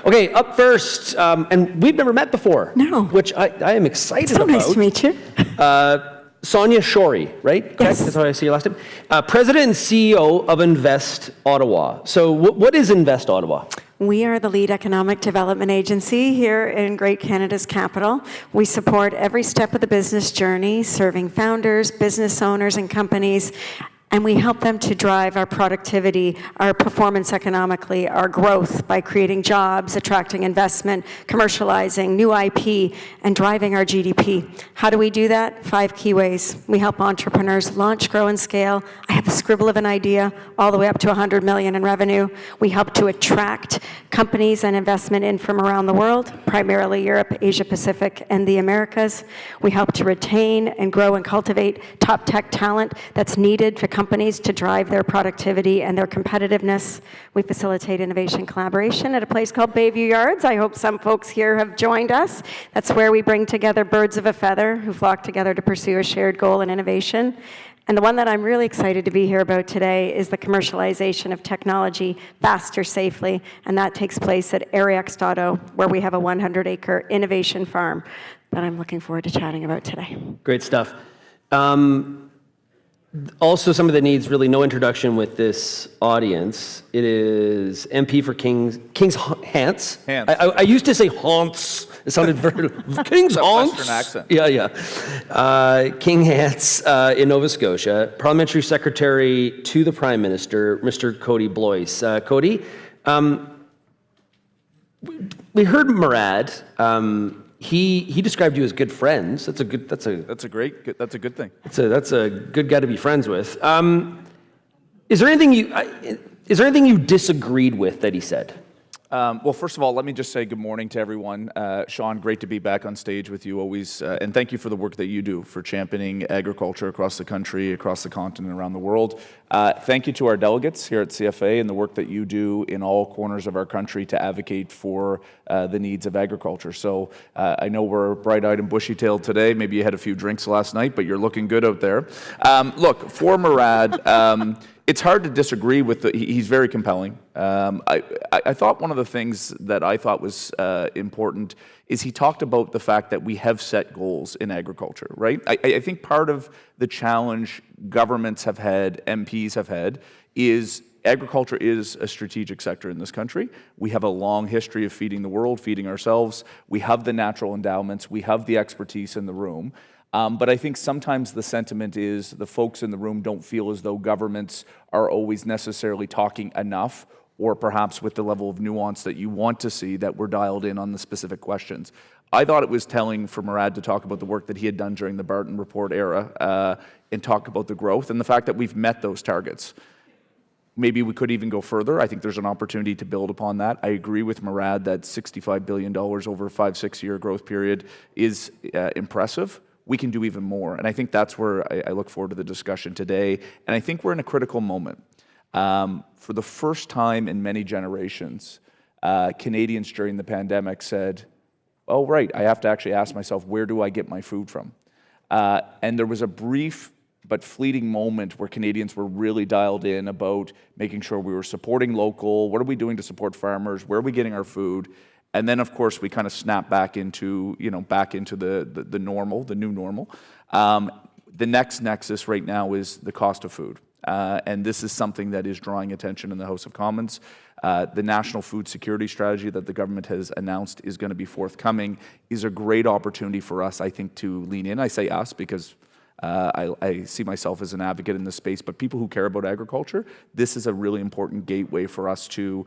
Okay, up first, and we've never met before. No. Which I am excited about. So nice to meet you. Sonia Shorey, right? Yes. Correct? That's how I see your last name. President and CEO of Invest Ottawa. So what is Invest Ottawa? We are the lead economic development agency here in Great Canada's capital. We support every step of the business journey, serving founders, business owners, and companies. And we help them to drive our productivity, our performance economically, our growth by creating jobs, attracting investment, commercializing new IP, and driving our GDP. How do we do that? 5 key ways. We help entrepreneurs launch, grow, and scale. I have a scribble of an idea all the way up to 100 million in revenue. We help to attract companies and investment in from around the world, primarily Europe, Asia Pacific, and the Americas. We help to retain and grow and cultivate top tech talent that's needed for companies to drive their productivity and their competitiveness. We facilitate innovation collaboration at a place called Bayview Yards. I hope some folks here have joined us. That's where we bring together birds of a feather who flock together to pursue a shared goal in innovation. And the one that I'm really excited to be here about today is the commercialization of technology faster, safely, and that takes place at Arex.O, where we have a 100-acre innovation farm that I'm looking forward to chatting about today. Great stuff. Also, somebody that needs really no introduction with this audience. It is MP for King's Hants. I used to say Haunts. It sounded very King's Haunts. Western accent. Yeah. King Hants in Nova Scotia. Parliamentary Secretary to the Prime Minister, Mr. Cody Blois. Cody, we heard Murad. He described you as good friends. That's a good thing. That's That's a good guy to be friends with. Is there anything you disagreed with that he said? Well, first of all, let me just say good morning to everyone. Sean, great to be back on stage with you always, and thank you for the work that you do for championing agriculture across the country, across the continent, around the world. Thank you to our delegates here at CFA and the work that you do in all corners of our country to advocate for the needs of agriculture. So I know we're bright-eyed and bushy-tailed today. Maybe you had a few drinks last night, but you're looking good out there. Look, for Murad, it's hard to disagree with he's very compelling. I thought one of the things that I thought was important is he talked about the fact that we have set goals in agriculture, right? I think part of the challenge governments have had, MPs have had, is agriculture is a strategic sector in this country. We have a long history of feeding the world, feeding ourselves. We have the natural endowments. We have the expertise in the room. But I think sometimes the sentiment is the folks in the room don't feel as though governments are always necessarily talking enough, or perhaps with the level of nuance that you want to see, that we're dialed in on the specific questions. I thought it was telling for Murad to talk about the work that he had done during the Barton Report era and talk about the growth and the fact that we've met those targets. Maybe we could even go further. I think there's an opportunity to build upon that. I agree with Murad that $65 billion over a 5-6 year growth period is impressive. We can do even more. And I think that's where I look forward to the discussion today. And I think we're in a critical moment. For the first time in many generations, Canadians during the pandemic said, oh, right, I have to actually ask myself, where do I get my food from? And there was a brief but fleeting moment where Canadians were really dialed in about making sure we were supporting local, what are we doing to support farmers, where are we getting our food? And then, of course, we kind of snap back into, the normal, the new normal. The next nexus right now is the cost of food. And this is something that is drawing attention in the House of Commons. The National Food Security Strategy that the government has announced is going to be forthcoming is a great opportunity for us, I think, to lean in. I say us because I see myself as an advocate in this space, but people who care about agriculture, this is a really important gateway for us to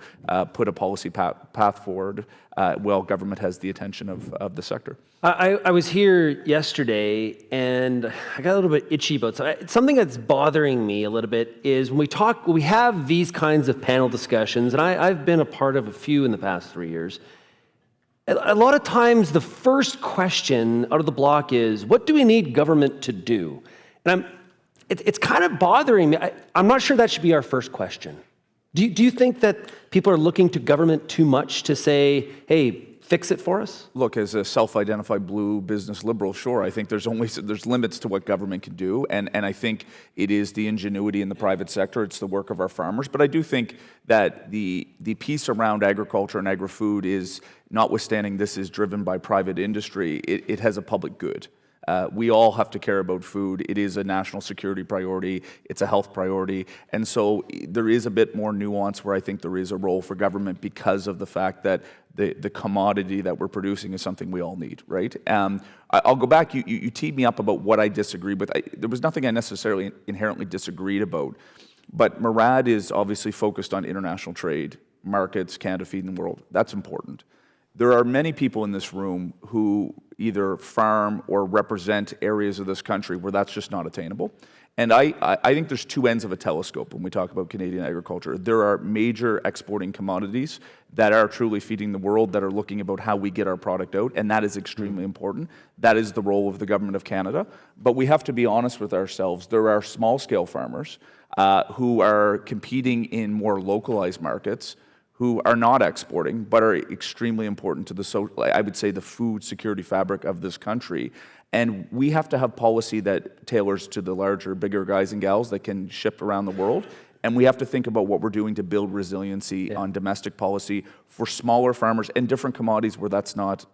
put a policy path forward while government has the attention of the sector. I was here yesterday and I got a little bit itchy about something that's bothering me a little bit is when we have these kinds of panel discussions, and I've been a part of a few in the past 3 years. A lot of times the first question out of the block is, what do we need government to do? And it's kind of bothering me. I'm not sure that should be our first question. Do you think that people are looking to government too much to say, hey, fix it for us? Look, as a self-identified blue business liberal, sure, I think there's limits to what government can do, and I think it is the ingenuity in the private sector, it's the work of our farmers, but I do think that the piece around agriculture and agri-food is, notwithstanding this is driven by private industry, it has a public good. We all have to care about food. It is a national security priority. It's a health priority. And so there is a bit more nuance where I think there is a role for government because of the fact that the commodity that we're producing is something we all need, right? I'll go back. You teed me up about what I disagree with. There was nothing I necessarily inherently disagreed about. But Murad is obviously focused on international trade, markets, Canada feeding the world. That's important. There are many people in this room who either farm or represent areas of this country where that's just not attainable. And I think there's two ends of a telescope when we talk about Canadian agriculture. There are major exporting commodities that are truly feeding the world, that are looking about how we get our product out, and that is extremely important. That is the role of the Government of Canada. But we have to be honest with ourselves. There are small-scale farmers who are competing in more localized markets, who are not exporting, but are extremely important to I would say, the food security fabric of this country. And we have to have policy that tailors to the larger, bigger guys and gals that can ship around the world. And we have to think about what we're doing to build resiliency on domestic policy for smaller farmers and different commodities where that's not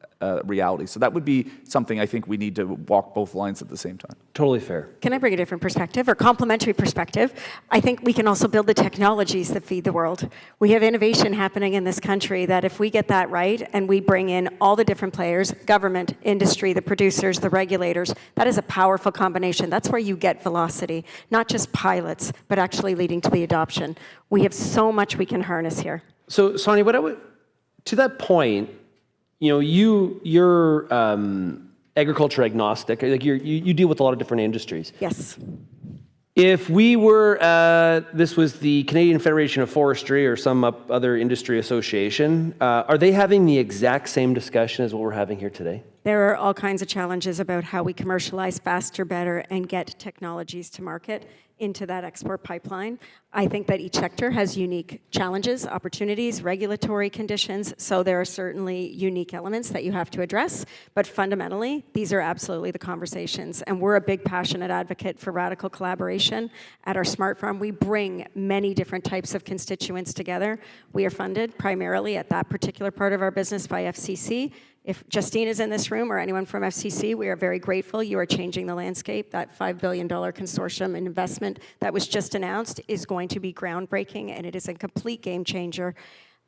reality. So that would be something I think we need to walk both lines at the same time. Totally fair. Can I bring a different perspective or complementary perspective? I think we can also build the technologies that feed the world. We have innovation happening in this country that if we get that right and we bring in all the different players, government, industry, the producers, the regulators, that is a powerful combination. That's where you get velocity, not just pilots, but actually leading to the adoption. We have so much we can harness here. So, Sonia, to that point, you're agriculture agnostic. Like you deal with a lot of different industries. Yes. If we were, this was the Canadian Federation of Forestry or some other industry association, are they having the exact same discussion as what we're having here today? There are all kinds of challenges about how we commercialize faster, better, and get technologies to market into that export pipeline. I think that each sector has unique challenges, opportunities, regulatory conditions, so there are certainly unique elements that you have to address, but fundamentally, these are absolutely the conversations, and we're a big passionate advocate for radical collaboration. At our Smart Farm, we bring many different types of constituents together. We are funded primarily at that particular part of our business by FCC. If Justine is in this room or anyone from FCC, we are very grateful. You are changing the landscape. That $5 billion consortium investment that was just announced is going to be groundbreaking, and it is a complete game changer.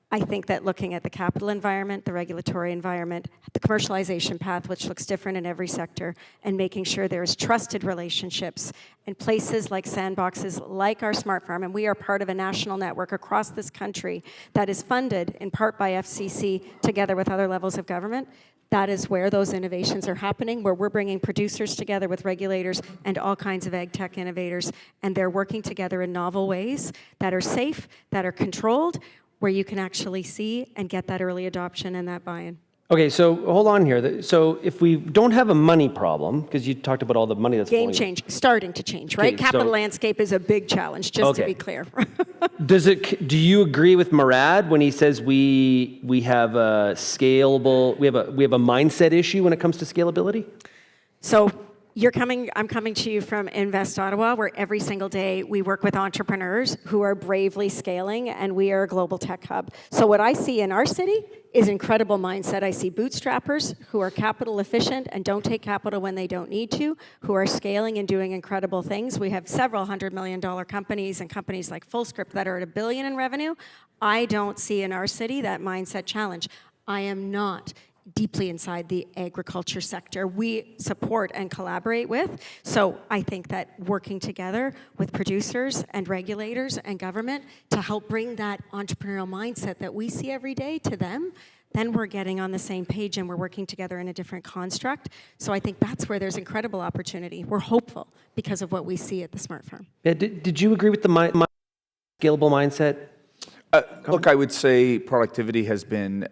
I think that looking at the capital environment, the regulatory environment, the commercialization path, which looks different in every sector, and making sure there's trusted relationships in places like sandboxes, like our Smart Farm, and we are part of a national network across this country that is funded in part by FCC together with other levels of government. That is where those innovations are happening, where we're bringing producers together with regulators and all kinds of ag tech innovators, and they're working together in novel ways that are safe, that are controlled, where you can actually see and get that early adoption and that buy-in. Okay, so hold on here. So if we don't have a money problem, because you talked about all the money that's Game change, starting to change, right? Okay, Capital so- landscape is a big challenge, just to be clear. Do you agree with Murad when he says we have a scalable, we have a mindset issue when it comes to scalability? So I'm coming to you from Invest Ottawa, where every single day we work with entrepreneurs who are bravely scaling, and we are a global tech hub. So what I see in our city is incredible mindset. I see bootstrappers who are capital efficient and don't take capital when they don't need to, who are scaling and doing incredible things. We have several $100 million companies and companies like FullScript that are at $1 billion in revenue. I don't see in our city that mindset challenge. I am not deeply inside the agriculture sector. We support and collaborate with. So I think that working together with producers and regulators and government to help bring that entrepreneurial mindset that we see every day to them, then we're getting on the same page and we're working together in a different construct. So I think that's where there's incredible opportunity. We're hopeful because of what we see at the Smart Farm. Yeah, did you agree with the scalable mindset? Look, I would say productivity has been,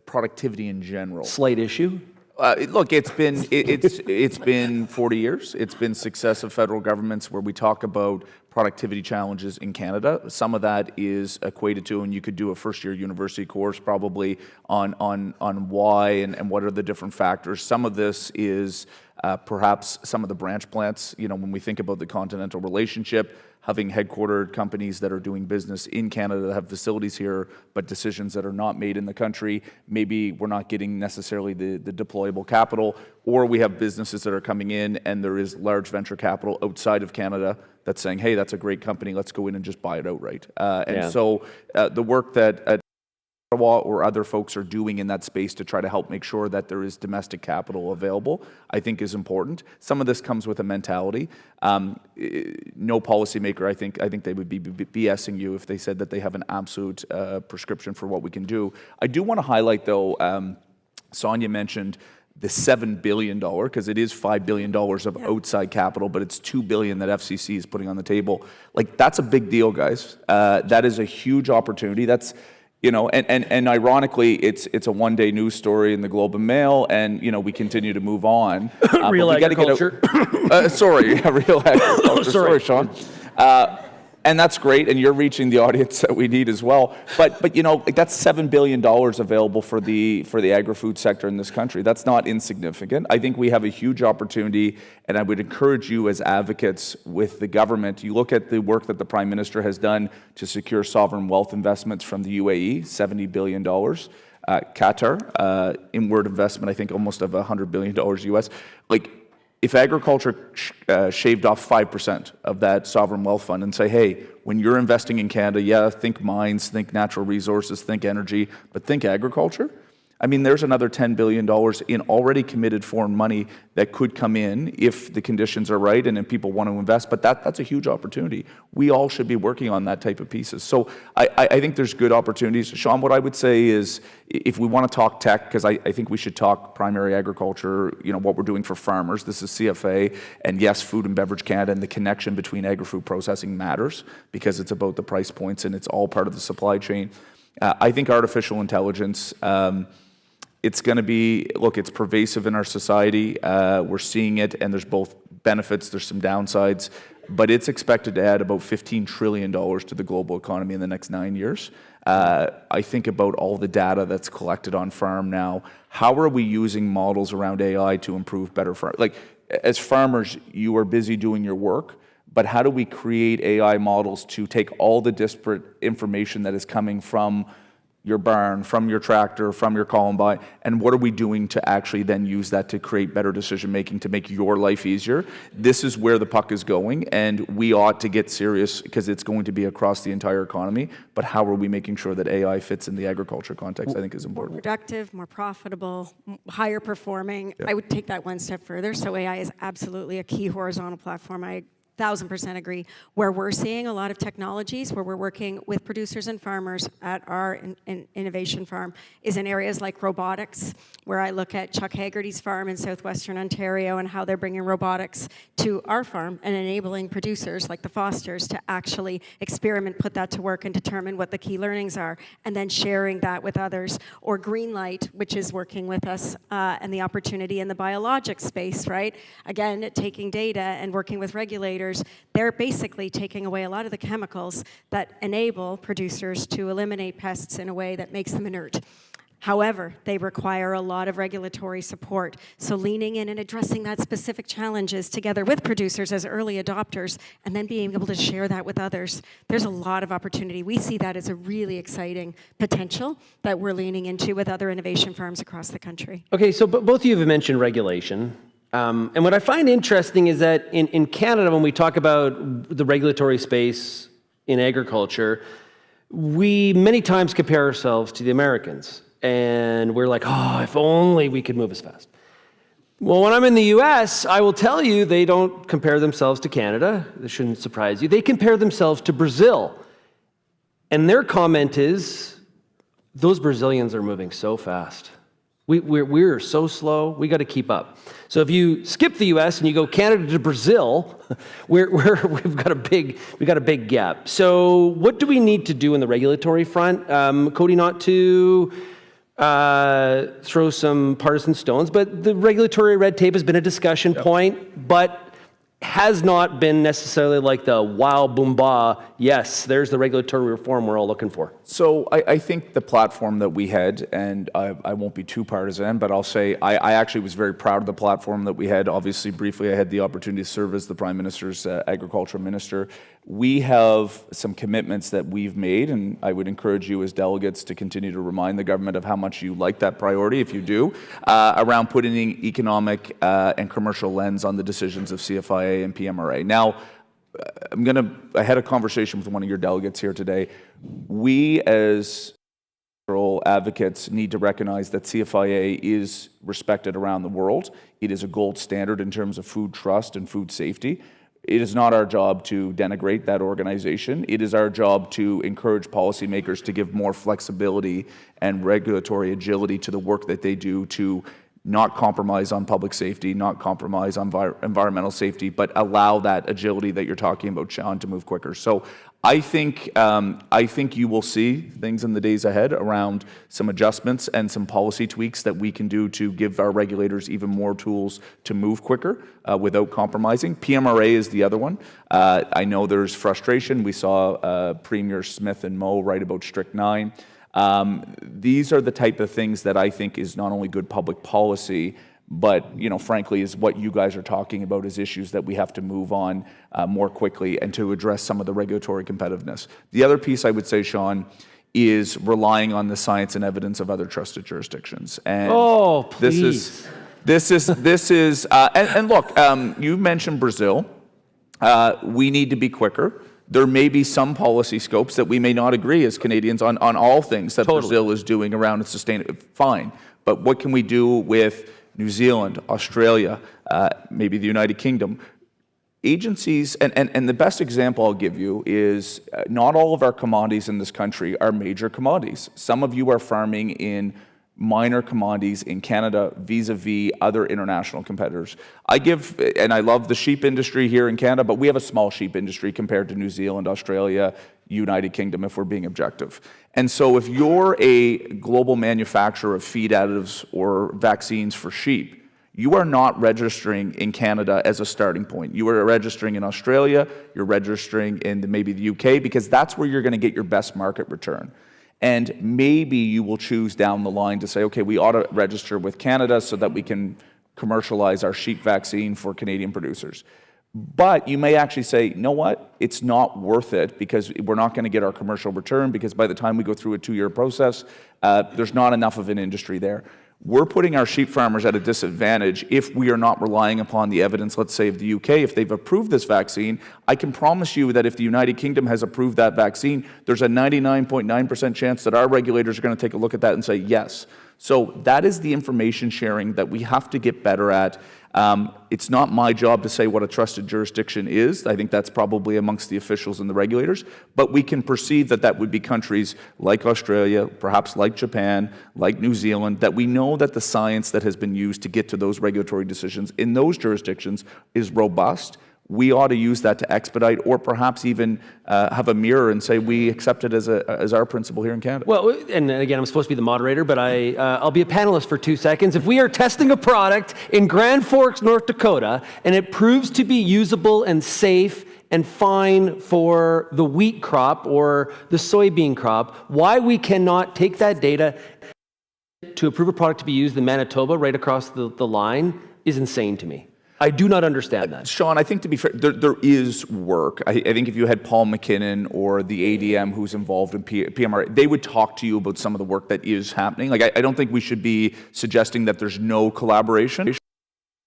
productivity in general. Slight issue? Look, it's been 40 years. It's been successive federal governments where we talk about productivity challenges in Canada. Some of that is equated to, and you could do a first-year university course probably on why and what are the different factors. Some of this is perhaps some of the branch plants. You know, when we think about the continental relationship, having headquartered companies that are doing business in Canada that have facilities here, but decisions that are not made in the country, maybe we're not getting necessarily the deployable capital, or we have businesses that are coming in and there is large venture capital outside of Canada that's saying, hey, that's a great company, let's go in and just buy it outright. So the work that Ottawa or other folks are doing in that space to try to help make sure that there is domestic capital available, I think is important. Some of this comes with a mentality. No policymaker, I think they would be BSing you if they said that they have an absolute prescription for what we can do. I do want to highlight, though, Sonia mentioned the $7 billion, because it is $5 billion of outside capital, but it's $2 billion that FCC is putting on the table. Like, that's a big deal, guys. That is a huge opportunity. That's, you know, and ironically, it's a one-day news story in the Globe and Mail, and you know we continue to move on. Real agriculture. Real agriculture. Sorry, Sean. And that's great, and you're reaching the audience that we need as well. But you know, like, that's $7 billion available for the agri-food sector in this country. That's not insignificant. I think we have a huge opportunity, and I would encourage you as advocates with the government. You look at the work that the Prime Minister has done to secure sovereign wealth investments from the UAE, $70 billion. Qatar, inward investment, I think almost of $100 billion US. Like, if agriculture shaved off 5% of that sovereign wealth fund and say, hey, when you're investing in Canada, yeah, think mines, think natural resources, think energy, but think agriculture. I mean, there's another $10 billion in already committed foreign money that could come in if the conditions are right and if people want to invest, but that's a huge opportunity. We all should be working on that type of pieces. So I think there's good opportunities. Sean, what I would say is, if we want to talk tech, because I think we should talk primary agriculture, you know, what we're doing for farmers. This is CFA, and yes, Food and Beverage Canada, and the connection between agri-food processing matters because it's about the price points and it's all part of the supply chain. I think artificial intelligence, it's going to be, look, it's pervasive in our society. We're seeing it, and there's both benefits, there's some downsides, but it's expected to add about $15 trillion to the global economy in the next 9 years. I think about all the data that's collected on farm now. How are we using models around AI to improve better farm? Like, as farmers, you are busy doing your work, but how do we create AI models to take all the disparate information that is coming from your barn, from your tractor, from your combine, and what are we doing to actually then use that to create better decision making to make your life easier? This is where the puck is going, and we ought to get serious because it's going to be across the entire economy. But how are we making sure that AI fits in the agriculture context, I think is important. More productive, more profitable, higher performing. I would take that one step further. So AI is absolutely a key horizontal platform. I 1,000% agree. Where we're seeing a lot of technologies, where we're working with producers and farmers at our innovation farm, is in areas like robotics, where I look at Chuck Haggerty's farm in southwestern Ontario and how they're bringing robotics to our farm and enabling producers like the Fosters to actually experiment, put that to work, and determine what the key learnings are, and then sharing that with others. Or Greenlight, which is working with us and the opportunity in the biologics space, right? Again, taking data and working with regulators. They're basically taking away a lot of the chemicals that enable producers to eliminate pests in a way that makes them inert. However, they require a lot of regulatory support. So leaning in and addressing that specific challenges together with producers as early adopters, and then being able to share that with others, there's a lot of opportunity. We see that as a really exciting potential that we're leaning into with other innovation firms across the country. Okay, so both of you have mentioned regulation. And what I find interesting is that in Canada, when we talk about the regulatory space in agriculture, we many times compare ourselves to the Americans. And we're like, oh, if only we could move as fast. Well, when I'm in the US, I will tell you they don't compare themselves to Canada. This shouldn't surprise you. They compare themselves to Brazil. And their comment is, those Brazilians are moving so fast. We're so slow, we got to keep up. So if you skip the US and you go Canada to Brazil, we've got a big gap. So what do we need to do in the regulatory front? Cody, not to throw some partisan stones, but the regulatory red tape has been a discussion point, but has not been necessarily like the wow, boom, bah, yes, there's the regulatory reform we're all looking for. So I think the platform that we had, and I won't be too partisan, but I'll say I actually was very proud of the platform that we had. Obviously, briefly, I had the opportunity to serve as the Prime Minister's Agriculture Minister. We have some commitments that we've made, and I would encourage you as delegates to continue to remind the government of how much you like that priority, if you do, around putting economic and commercial lens on the decisions of CFA and PMRA. Now, I had a conversation with one of your delegates here today. We as advocates need to recognize that CFIA is respected around the world. It is a gold standard in terms of food trust and food safety. It is not our job to denigrate that organization. It is our job to encourage policymakers to give more flexibility and regulatory agility to the work that they do to not compromise on public safety, not compromise on environmental safety, but allow that agility that you're talking about, Sean, to move quicker. So I think you will see things in the days ahead around some adjustments and some policy tweaks that we can do to give our regulators even more tools to move quicker without compromising. PMRA is the other one. I know there's frustration. We saw Premier Smith and Moe write about Strict 9. These are the type of things that I think is not only good public policy, but frankly, is what you guys are talking about as issues that we have to move on more quickly and to address some of the regulatory competitiveness. The other piece I would say, Sean, is relying on the science and evidence of other trusted jurisdictions. And please. This is, and look, you mentioned Brazil. We need to be quicker. There may be some policy scopes that we may not agree as Canadians on all things that Brazil is doing around its sustainability. Fine. But what can we do with New Zealand, Australia, maybe the United Kingdom? Agencies, and the best example I'll give you is not all of our commodities in this country are major commodities. Some of you are farming in minor commodities in Canada vis-a-vis other international competitors. I love the sheep industry here in Canada, but we have a small sheep industry compared to New Zealand, Australia, United Kingdom, if we're being objective. And so if you're a global manufacturer of feed additives or vaccines for sheep, you are not registering in Canada as a starting point. You are registering in Australia, you're registering in maybe the UK, because that's where you're going to get your best market return. And maybe you will choose down the line to say, okay, we ought to register with Canada so that we can commercialize our sheep vaccine for Canadian producers. But you may actually say, you know what, it's not worth it because we're not going to get our commercial return because by the time we go through a 2-year process, there's not enough of an industry there. We're putting our sheep farmers at a disadvantage if we are not relying upon the evidence, let's say, of the UK. If they've approved this vaccine, I can promise you that if the United Kingdom has approved that vaccine, there's a 99.9% chance that our regulators are going to take a look at that and say yes. So that is the information sharing that we have to get better at. It's not my job to say what a trusted jurisdiction is. I think that's probably amongst the officials and the regulators. But we can perceive that that would be countries like Australia, perhaps like Japan, like New Zealand, that we know that the science that has been used to get to those regulatory decisions in those jurisdictions is robust. We ought to use that to expedite or perhaps even have a mirror and say we accept it as our principle here in Canada. Well, and again, I'm supposed to be the moderator, but I'll be a panelist for 2 seconds. If we are testing a product in Grand Forks, North Dakota, and it proves to be usable and safe and fine for the wheat crop or the soybean crop, why we cannot take that data to approve a product to be used in Manitoba right across the line is insane to me. I do not understand that. Sean, I think to be fair, there is work. I think if you had Paul McKinnon or the AGM who's involved in PMR, they would talk to you about some of the work that is happening. Like, I don't think we should be suggesting that there's no collaboration.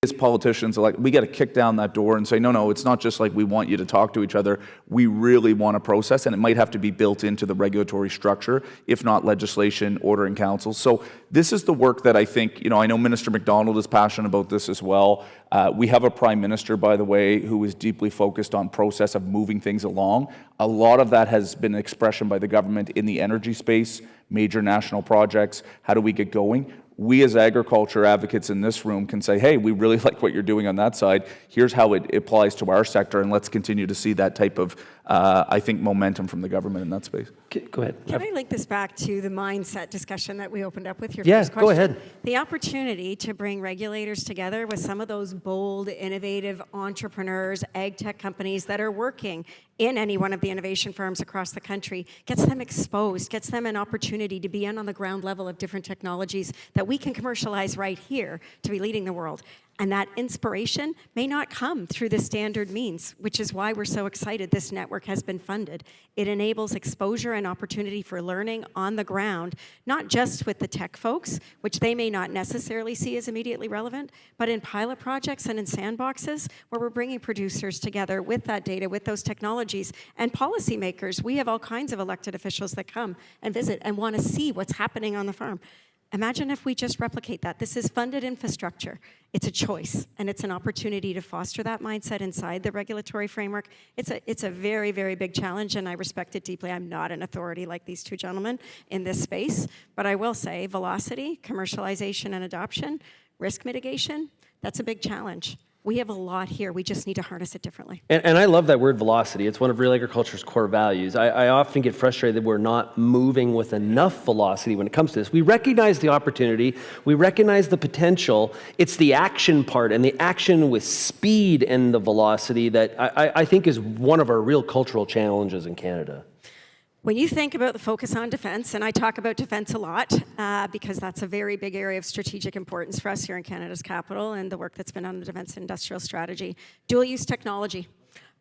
As politicians, we got to kick down that door and say, no, it's not just like we want you to talk to each other. We really want to process, and it might have to be built into the regulatory structure, if not legislation, order in council. So this is the work that I think, I know Minister MacDonald is passionate about this as well. We have a Prime Minister, by the way, who is deeply focused on process of moving things along. A lot of that has been an expression by the government in the energy space, major national projects. How do we get going? we as agriculture advocates in this room can say, hey, we really like what you're doing on that side. Here's how it applies to our sector, and let's continue to see that type of, I think, momentum from the government in that space. Go ahead. Can I link this back to the mindset discussion that we opened up with your Yeah, first question? go ahead. The opportunity to bring regulators together with some of those bold, innovative entrepreneurs, ag tech companies that are working in any one of the innovation firms across the country, gets them exposed, gets them an opportunity to be in on the ground level of different technologies that we can commercialize right here to be leading the world. And that inspiration may not come through the standard means, which is why we're so excited this network has been funded. It enables exposure and opportunity for learning on the ground, not just with the tech folks, which they may not necessarily see as immediately relevant, but in pilot projects and in sandboxes where we're bringing producers together with that data, with those technologies, and policymakers. We have all kinds of elected officials that come and visit and want to see what's happening on the farm. Imagine if we just replicate that. This is funded infrastructure. It's a choice, and it's an opportunity to foster that mindset inside the regulatory framework. It's a very, very big challenge, and I respect it deeply. I'm not an authority like these two gentlemen in this space, but I will say velocity, commercialization, and adoption, risk mitigation, that's a big challenge. We have a lot here. We just need to harness it differently. And I love that word velocity. It's one of real agriculture's core values. I often get frustrated that we're not moving with enough velocity when it comes to this. We recognize the opportunity. We recognize the potential. It's the action part and the action with speed and the velocity that I think is one of our real cultural challenges in Canada. When you think about the focus on defense, and I talk about defense a lot because that's a very big area of strategic importance for us here in Canada's capital and the work that's been on the defense industrial strategy. Dual-use technology,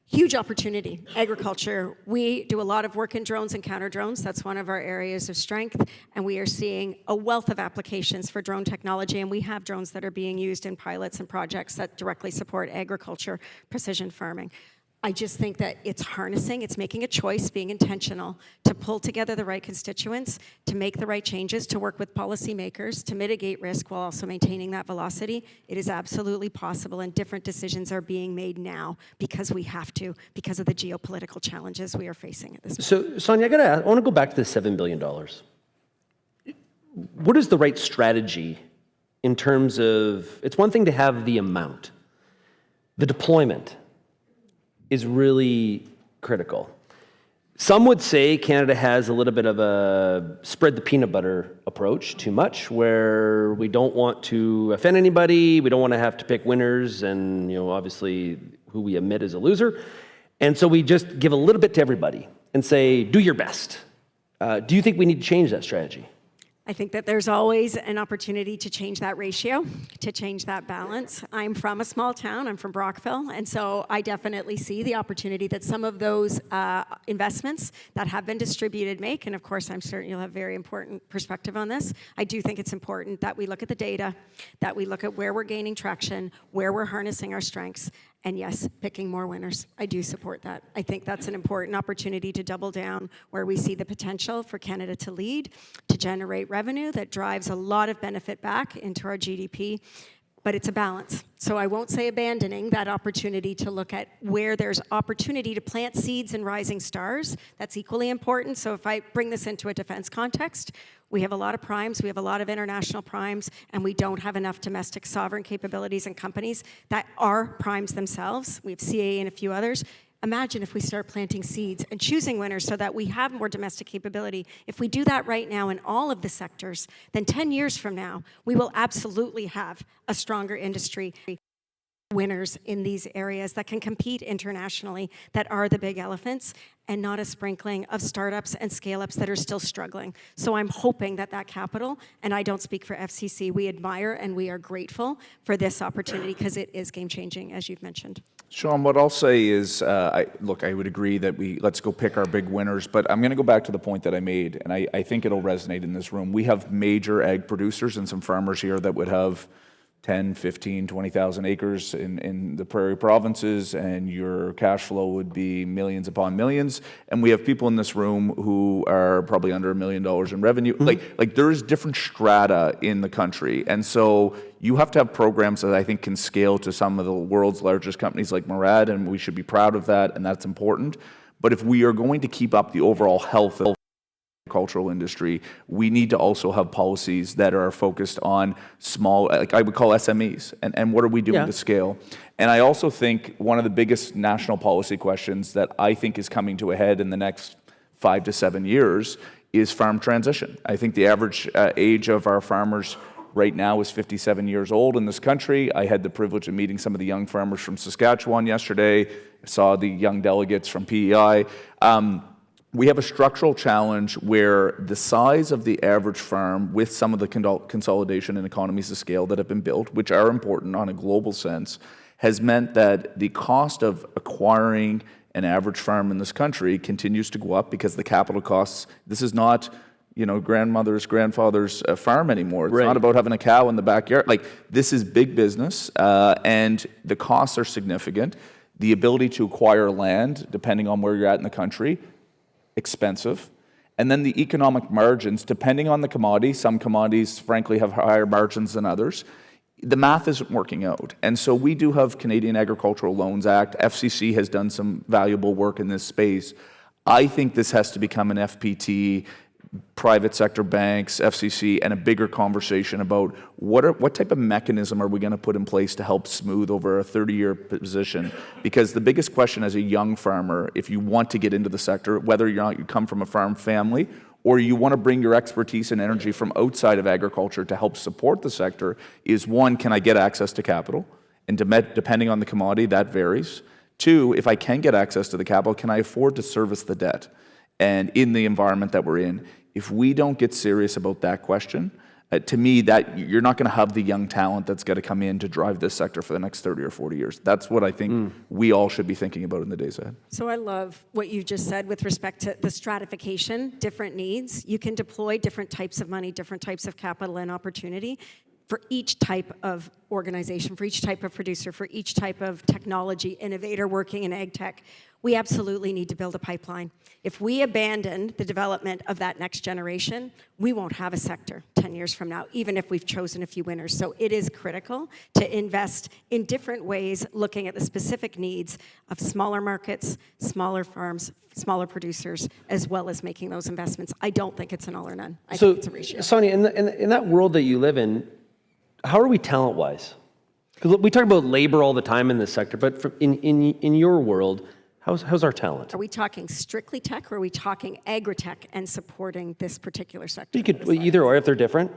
huge opportunity. Agriculture, we do a lot of work in drones and counter drones. That's one of our areas of strength, and we are seeing a wealth of applications for drone technology, and we have drones that are being used in pilots and projects that directly support agriculture, precision farming. I just think that it's harnessing, it's making a choice, being intentional, to pull together the right constituents, to make the right changes, to work with policymakers, to mitigate risk while also maintaining that velocity. It is absolutely possible, and different decisions are being made now because we have to, because of the geopolitical challenges we are facing at this point. So, Sonia, I want to go back to the $7 billion. What is the right strategy in terms of, it's one thing to have the amount, the deployment is really critical. Some would say Canada has a little bit of a spread the peanut butter approach too much, where we don't want to offend anybody, we don't want to have to pick winners, and obviously who we admit is a loser. And so we just give a little bit to everybody and say, do your best. Do you think we need to change that strategy? I think that there's always an opportunity to change that ratio, to change that balance. I'm from a small town, I'm from Brockville, and so I definitely see the opportunity that some of those investments that have been distributed make, and of course I'm certain you'll have very important perspective on this. I do think it's important that we look at the data, that we look at where we're gaining traction, where we're harnessing our strengths, and yes, picking more winners. I do support that. I think that's an important opportunity to double down where we see the potential for Canada to lead, to generate revenue that drives a lot of benefit back into our GDP, but it's a balance. So I won't say abandoning that opportunity to look at where there's opportunity to plant seeds and rising stars. That's equally important. So if I bring this into a defense context, we have a lot of primes, we have a lot of international primes, and we don't have enough domestic sovereign capabilities and companies that are primes themselves. We have CAA and a few others. Imagine if we start planting seeds and choosing winners so that we have more domestic capability. If we do that right now in all of the sectors, then 10 years from now, we will absolutely have a stronger industry. Winners in these areas that can compete internationally, that are the big elephants, and not a sprinkling of startups and scale-ups that are still struggling. So I'm hoping that that capital, and I don't speak for FCC, we admire and we are grateful for this opportunity because it is game-changing, as you've mentioned. Sean, what I'll say is, I would agree that let's go pick our big winners, but I'm going to go back to the point that I made, and I think it'll resonate in this room. We have major ag producers and some farmers here that would have 10, 15, 20,000 acres in the prairie provinces, and your cash flow would be millions upon millions. And we have people in this room who are probably under $1 million in revenue. Mm-hmm. Like there's different strata in the country. And so you have to have programs that I think can scale to some of the world's largest companies like Murad, and we should be proud of that, and that's important. But if we are going to keep up the overall health of agricultural industry, we need to also have policies that are focused on small, like I would call SMEs, and what are we doing to scale? And I also think one of the biggest national policy questions that I think is coming to a head in the next 5 to 7 years is farm transition. I think the average age of our farmers right now is 57 years old in this country. I had the privilege of meeting some of the young farmers from Saskatchewan yesterday. I saw the young delegates from PEI. We have a structural challenge where the size of the average farm, with some of the consolidation and economies of scale that have been built, which are important on a global sense, has meant that the cost of acquiring an average farm in this country continues to go up because the capital costs, this is not, grandmother's, grandfather's farm anymore. It's not about having a cow in the backyard. Like, this is big business, and the costs are significant. The ability to acquire land, depending on where you're at in the country, expensive. And then the economic margins, depending on the commodity, some commodities, frankly, have higher margins than others. The math isn't working out. And so we do have Canadian Agricultural Loans Act. FCC has done some valuable work in this space. I think this has to become an FPT, private sector banks, FCC, and a bigger conversation about what type of mechanism are we going to put in place to help smooth over a 30-year position. Because the biggest question as a young farmer, if you want to get into the sector, whether you come from a farm family or you want to bring your expertise and energy from outside of agriculture to help support the sector, is one, can I get access to capital? And depending on the commodity, that varies. Two, if I can get access to the capital, can I afford to service the debt? And in the environment that we're in, if we don't get serious about that question, to me, that you're not going to have the young talent that's got to come in to drive this sector for the next 30 or 40 years. That's what I think we all should be thinking about in the days ahead. So I love what you just said with respect to the stratification, different needs. You can deploy different types of money, different types of capital and opportunity for each type of organization, for each type of producer, for each type of technology innovator working in ag tech. We absolutely need to build a pipeline. If we abandon the development of that next generation, we won't have a sector 10 years from now, even if we've chosen a few winners. So it is critical to invest in different ways, looking at the specific needs of smaller markets, smaller farms, smaller producers, as well as making those investments. I don't think it's an all or none. I think it's a ratio. Sonia, in that world that you live in, how are we talent-wise? Because we talk about labor all the time in this sector, but in your world, how's our talent? Are we talking strictly tech, or are we talking agri-tech and supporting this particular sector? You could either or if they're different.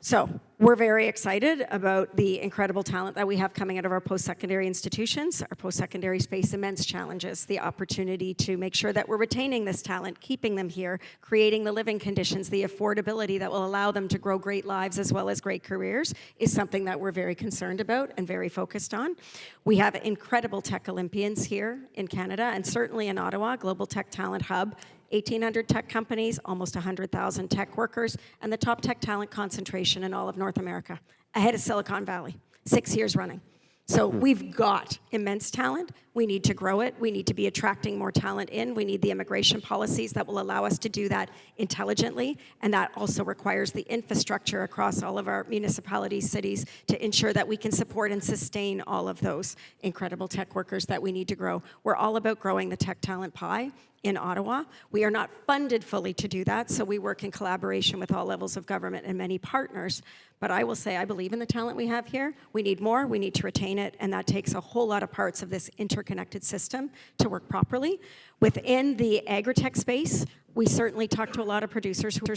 So we're very excited about the incredible talent that we have coming out of our post-secondary institutions. Our post-secondary face immense challenges. The opportunity to make sure that we're retaining this talent, keeping them here, creating the living conditions, the affordability that will allow them to grow great lives as well as great careers is something that we're very concerned about and very focused on. We have incredible tech Olympians here in Canada, and certainly in Ottawa, Global Tech Talent Hub. 1,800 tech companies, almost 100,000 tech workers, and the top tech talent concentration in all of North America, ahead of Silicon Valley, 6 years running. So we've got immense talent. We need to grow it. We need to be attracting more talent in. We need the immigration policies that will allow us to do that intelligently, and that also requires the infrastructure across all of our municipalities, cities, to ensure that we can support and sustain all of those incredible tech workers that we need to grow. We're all about growing the tech talent pie in Ottawa. We are not funded fully to do that, so we work in collaboration with all levels of government and many partners. But I will say I believe in the talent we have here. We need more, we need to retain it, and that takes a whole lot of parts of this interconnected system to work properly. Within the agri-tech space, we certainly talk to a lot of producers who are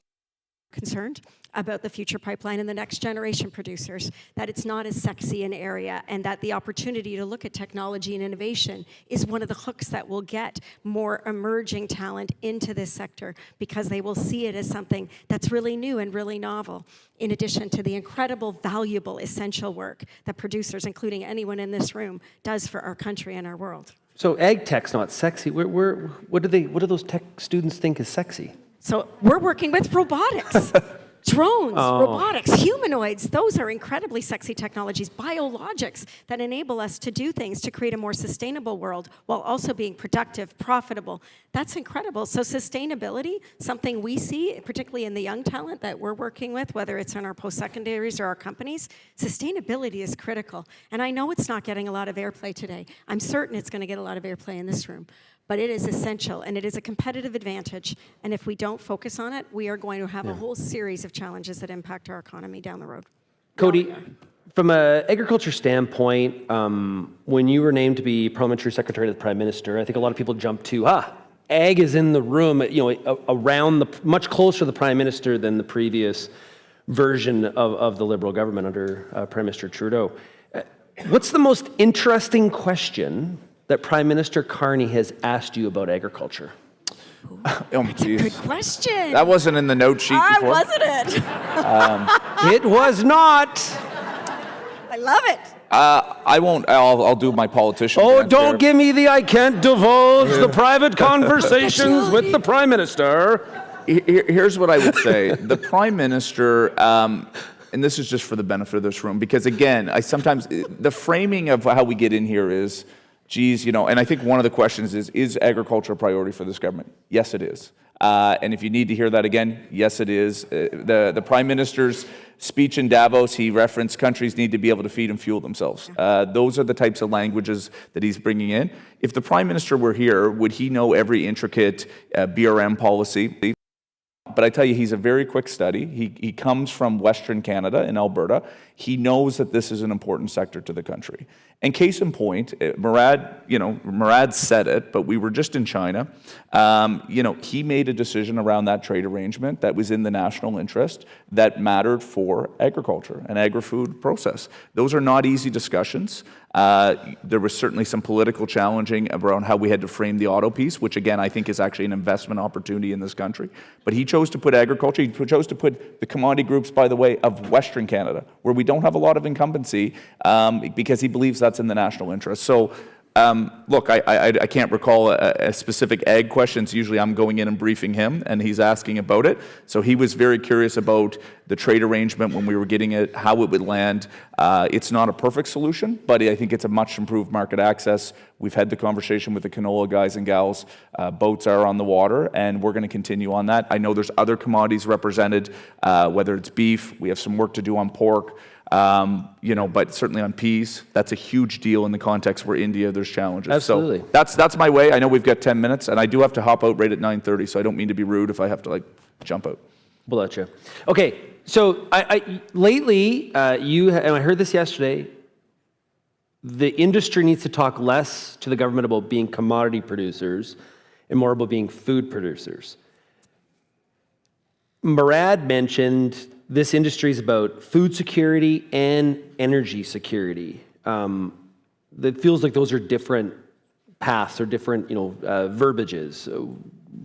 concerned about the future pipeline and the next generation producers, that it's not as sexy an area, and that the opportunity to look at technology and innovation is one of the hooks that will get more emerging talent into this sector, because they will see it as something that's really new and really novel, in addition to the incredible, valuable, essential work that producers, including anyone in this room, does for our country and our world. So ag tech's not sexy. What do those tech students think is sexy? So we're working with robotics, drones, robotics, humanoids. Those are incredibly sexy technologies, biologics that enable us to do things to create a more sustainable world while also being productive, profitable. That's incredible. So sustainability, something we see, particularly in the young talent that we're working with, whether it's in our post-secondaries or our companies, sustainability is critical. And I know it's not getting a lot of airplay today. I'm certain it's going to get a lot of airplay in this room. But it is essential, and it is a competitive advantage. And if we don't focus on it, we are going to have a whole series of challenges that impact our economy down the road. Cody, from an agriculture standpoint, when you were named to be Parliamentary Secretary to the Prime Minister, I think a lot of people jumped to, ag is in the room, around much closer to the Prime Minister than the previous version of the Liberal government under Prime Minister Trudeau. What's the most interesting question that Prime Minister Carney has asked you about agriculture? That's a good question. That wasn't in the note sheet before. Wasn't it? It was not. I love it. I won't. I'll do my politician. Oh, dance don't here. give me the I can't divulge the private conversations with the Prime Minister. Here's what I would say. The Prime Minister, and this is just for the benefit of this room, because again, sometimes the framing of how we get in here is, geez, and I think one of the questions is agriculture a priority for this government? Yes, it is. And if you need to hear that again, yes, it is. The Prime Minister's speech in Davos, he referenced countries need to be able to feed and fuel themselves. Those are the types of languages that he's bringing in. If the Prime Minister were here, would he know every intricate BRM policy? But I tell you, he's a very quick study. He comes from Western Canada in Alberta. He knows that this is an important sector to the country. And case in point, Murad said it, but we were just in China. He made a decision around that trade arrangement that was in the national interest that mattered for agriculture and agri-food process. Those are not easy discussions. There was certainly some political challenging around how we had to frame the auto piece, which again, I think is actually an investment opportunity in this country. But he chose to put agriculture, he chose to put the commodity groups, by the way, of Western Canada, where we don't have a lot of incumbency, because he believes that's in the national interest. So, look, I can't recall a specific ag question. It's usually I'm going in and briefing him, and he's asking about it. So he was very curious about the trade arrangement when we were getting it, how it would land. It's not a perfect solution, but I think it's a much improved market access. We've had the conversation with the canola guys and gals. Boats are on the water, and we're going to continue on that. I know there's other commodities represented, whether it's beef. We have some work to do on pork. But certainly on peas, that's a huge deal in the context where India, there's challenges. Absolutely. So that's my way. I know we've got 10 minutes, and I do have to hop out right at 9:30, so I don't mean to be rude if I have to jump out. We'll let you. Okay, so lately, and I heard this yesterday, the industry needs to talk less to the government about being commodity producers and more about being food producers. Murad mentioned this industry is about food security and energy security. It feels like those are different paths or different, verbiages.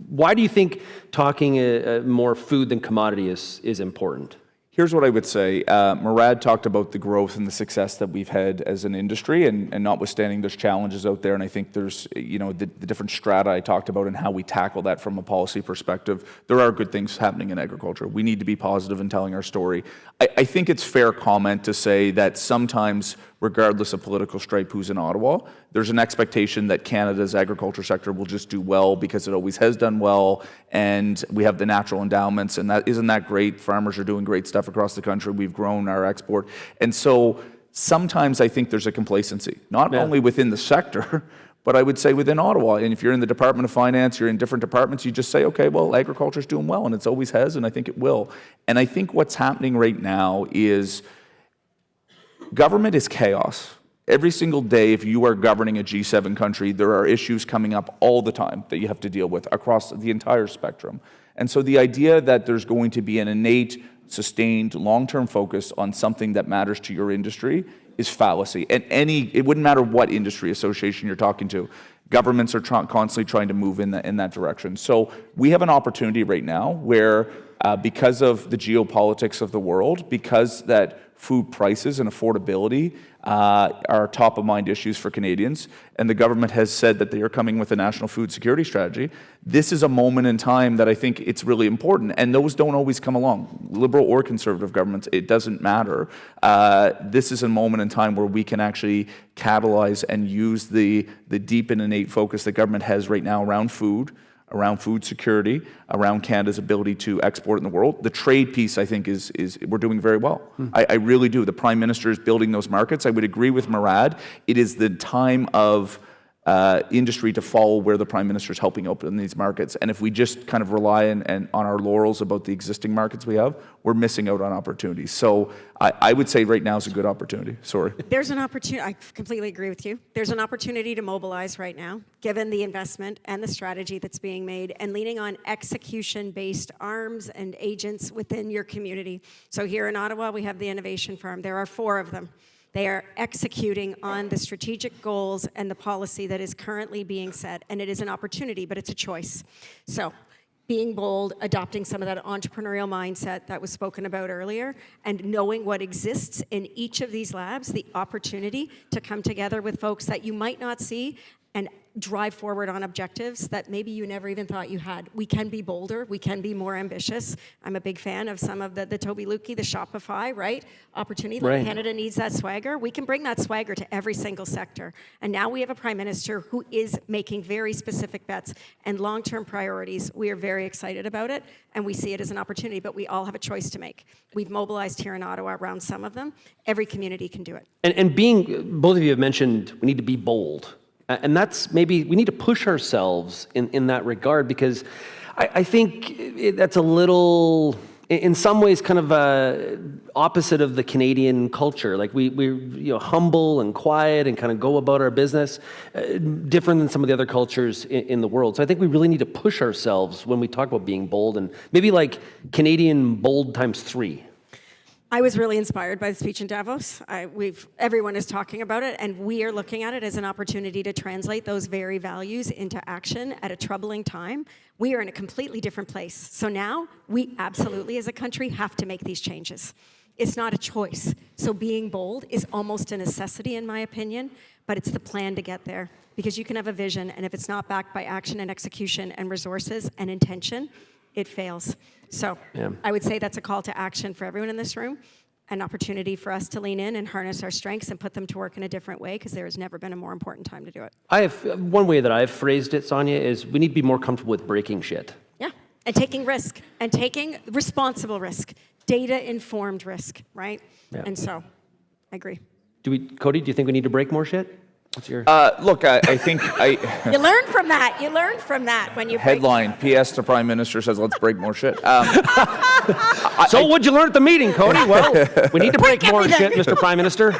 Why do you think talking more food than commodity is important? Here's what I would say. Murad talked about the growth and the success that we've had as an industry, and notwithstanding there's challenges out there, and I think there's, the different strata I talked about and how we tackle that from a policy perspective. There are good things happening in agriculture. We need to be positive in telling our story. I think it's fair comment to say that sometimes, regardless of political stripe who's in Ottawa, there's an expectation that Canada's agriculture sector will just do well because it always has done well, and we have the natural endowments, and isn't that great? Farmers are doing great stuff across the country. We've grown our export. And so sometimes I think there's a complacency, not only within the sector, but I would say within Ottawa. And if you're in the Department of Finance, you're in different departments, you just say, okay, well, agriculture's doing well, and it always has, and I think it will. And I think what's happening right now is government is chaos. Every single day, if you are governing a G7 country, there are issues coming up all the time that you have to deal with across the entire spectrum. And so the idea that there's going to be an innate, sustained, long-term focus on something that matters to your industry is fallacy. And it wouldn't matter what industry association you're talking to. Governments are constantly trying to move in that direction. So we have an opportunity right now where, because of the geopolitics of the world, because that food prices and affordability are top of mind issues for Canadians, and the government has said that they are coming with a national food security strategy. This is a moment in time that I think it's really important, and those don't always come along, Liberal or Conservative governments, it doesn't matter. This is a moment in time where we can actually catalyze and use the deep and innate focus that government has right now around food security, around Canada's ability to export in the world. The trade piece, I think, is we're doing very well. I really do. The Prime Minister is building those markets. I would agree with Murad. It is the time of industry to follow where the Prime Minister is helping open these markets. And if we just kind of rely on our laurels about the existing markets we have, we're missing out on opportunities. So I would say right now is a good opportunity. Sorry. There's an opportunity, I completely agree with you. There's an opportunity to mobilize right now, given the investment and the strategy that's being made, and leaning on execution-based arms and agents within your community. So here in Ottawa, we have the Innovation Farm. There are 4 of them. They are executing on the strategic goals and the policy that is currently being set, and it is an opportunity, but it's a choice. So being bold, adopting some of that entrepreneurial mindset that was spoken about earlier, and knowing what exists in each of these labs, the opportunity to come together with folks that you might not see and drive forward on objectives that maybe you never even thought you had. We can be bolder, we can be more ambitious. I'm a big fan of some of the Toby Lukey, the Shopify, right? Opportunity, like Canada needs that swagger. We can bring that swagger to every single sector. And now we have a Prime Minister who is making very specific bets and long-term priorities. We are very excited about it, and we see it as an opportunity, but we all have a choice to make. We've mobilized here in Ottawa around some of them. Every community can do it. And being, both of you have mentioned we need to be bold. And that's maybe, we need to push ourselves in that regard, because I think that's a little, in some ways, kind of opposite of the Canadian culture. Like we're humble and quiet and kind of go about our business, different than some of the other cultures in the world. So I think we really need to push ourselves when we talk about being bold, and maybe like Canadian bold times 3. I was really inspired by the speech in Davos. Everyone is talking about it, and we are looking at it as an opportunity to translate those very values into action at a troubling time. We are in a completely different place. So now we absolutely, as a country, have to make these changes. It's not a choice. So being bold is almost a necessity, in my opinion, but it's the plan to get there. Because you can have a vision, and if it's not backed by action and execution and resources and intention, it fails. So I would say that's a call to action for everyone in this room, an opportunity for us to lean in and harness our strengths and put them to work in a different way, because there has never been a more important time to do it. I have one way that I've phrased it, Sonia, is we need to be more comfortable with breaking shit. Yeah, and taking risk, and taking responsible risk, data-informed risk, right? Yeah. And so, I agree. Cody, do you think we need to break more shit? What's your look? I think You learn from that. You learn from that when you headline. P.S. The Prime Minister says, "Let's break more shit." So what'd you learn at the meeting, Cody? Well, we need to break more shit, Mr. Prime Minister.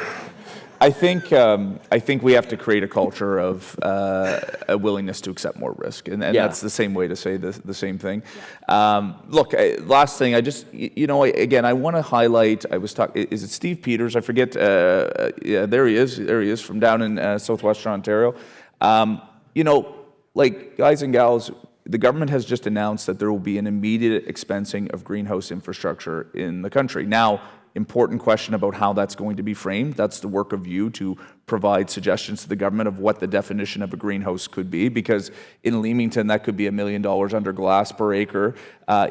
I think we have to create a culture of a willingness to accept more risk, and that's the same way to say the same thing. Look, last thing, again, I want to highlight. I was talking. Is it Steve Peters? I forget. Yeah, there he is. There he is from down in southwestern Ontario. Like guys and gals, the government has just announced that there will be an immediate expensing of greenhouse infrastructure in the country. Now, important question about how that's going to be framed. That's the work of you to provide suggestions to the government of what the definition of a greenhouse could be, because in Leamington, that could be $1 million under glass per acre.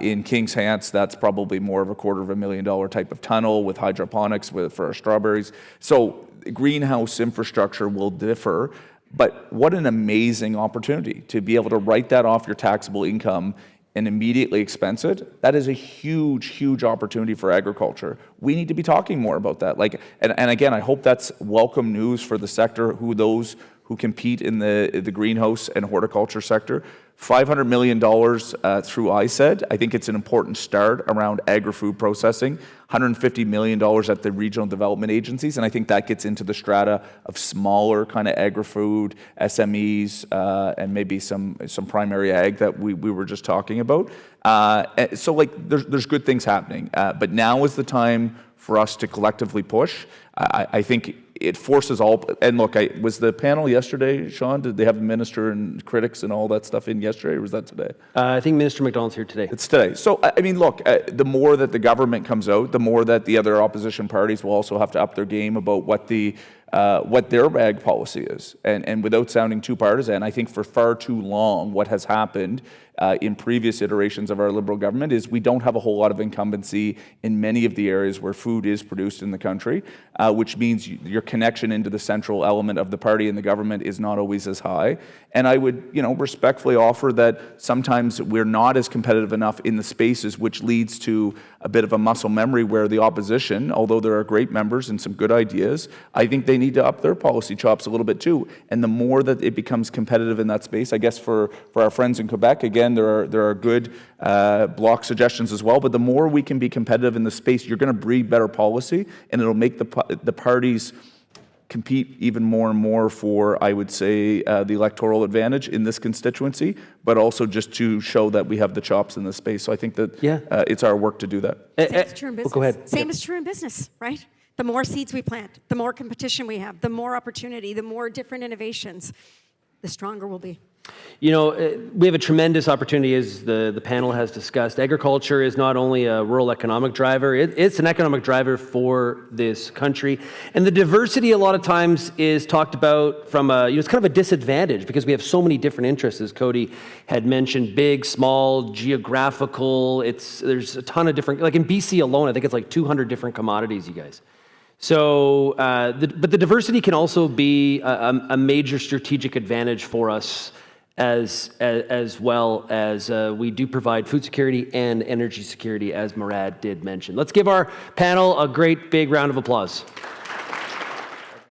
In Kings Hants, that's probably more of a $250,000 type of tunnel with hydroponics for our strawberries. So greenhouse infrastructure will differ, but what an amazing opportunity to be able to write that off your taxable income and immediately expense it. That is a huge, huge opportunity for agriculture. We need to be talking more about that. And again, I hope that's welcome news for the sector, those who compete in the greenhouse and horticulture sector. $500 million through ISED. I think it's an important start around agri-food processing. $150 million at the regional development agencies, and I think that gets into the strata of smaller kind of agri-food, SMEs, and maybe some primary ag that we were just talking about. So there's good things happening, but now is the time for us to collectively push. I think it forces all, and look, was the panel yesterday, Sean? Did they have the minister and critics and all that stuff in yesterday, or was that today? I think Minister McDonald's here today. It's today. So, I mean, look, the more that the government comes out, the more that the other opposition parties will also have to up their game about what their ag policy is. And without sounding too partisan, I think for far too long, what has happened in previous iterations of our Liberal government is we don't have a whole lot of incumbency in many of the areas where food is produced in the country, which means your connection into the central element of the party and the government is not always as high. And I would, respectfully offer that sometimes we're not as competitive enough in the spaces, which leads to a bit of a muscle memory where the opposition, although there are great members and some good ideas, I think they they need to up their policy chops a little bit too. And the more that it becomes competitive in that space, I guess for our friends in Quebec, again, there are good block suggestions as well. But the more we can be competitive in the space, you're going to breed better policy, and it'll make the parties compete even more and more for, I would say, the electoral advantage in this constituency, but also just to show that we have the chops in this space. So I think that it's our work to do that. Same is true in business. Go ahead. Same is true in business, right? The more seeds we plant, the more competition we have, the more opportunity, the more different innovations, the stronger we'll be. You know, we have a tremendous opportunity, as the panel has discussed. Agriculture is not only a rural economic driver, it's an economic driver for this country. And the diversity a lot of times is talked about from it's kind of a disadvantage because we have so many different interests, as Cody had mentioned, big, small, geographical. There's a ton of different, like in BC alone, I think it's like 200 different commodities, you guys. So, but the diversity can also be a major strategic advantage for us as well as we do provide food security and energy security, as Murad did mention. Let's give our panel a great big round of applause.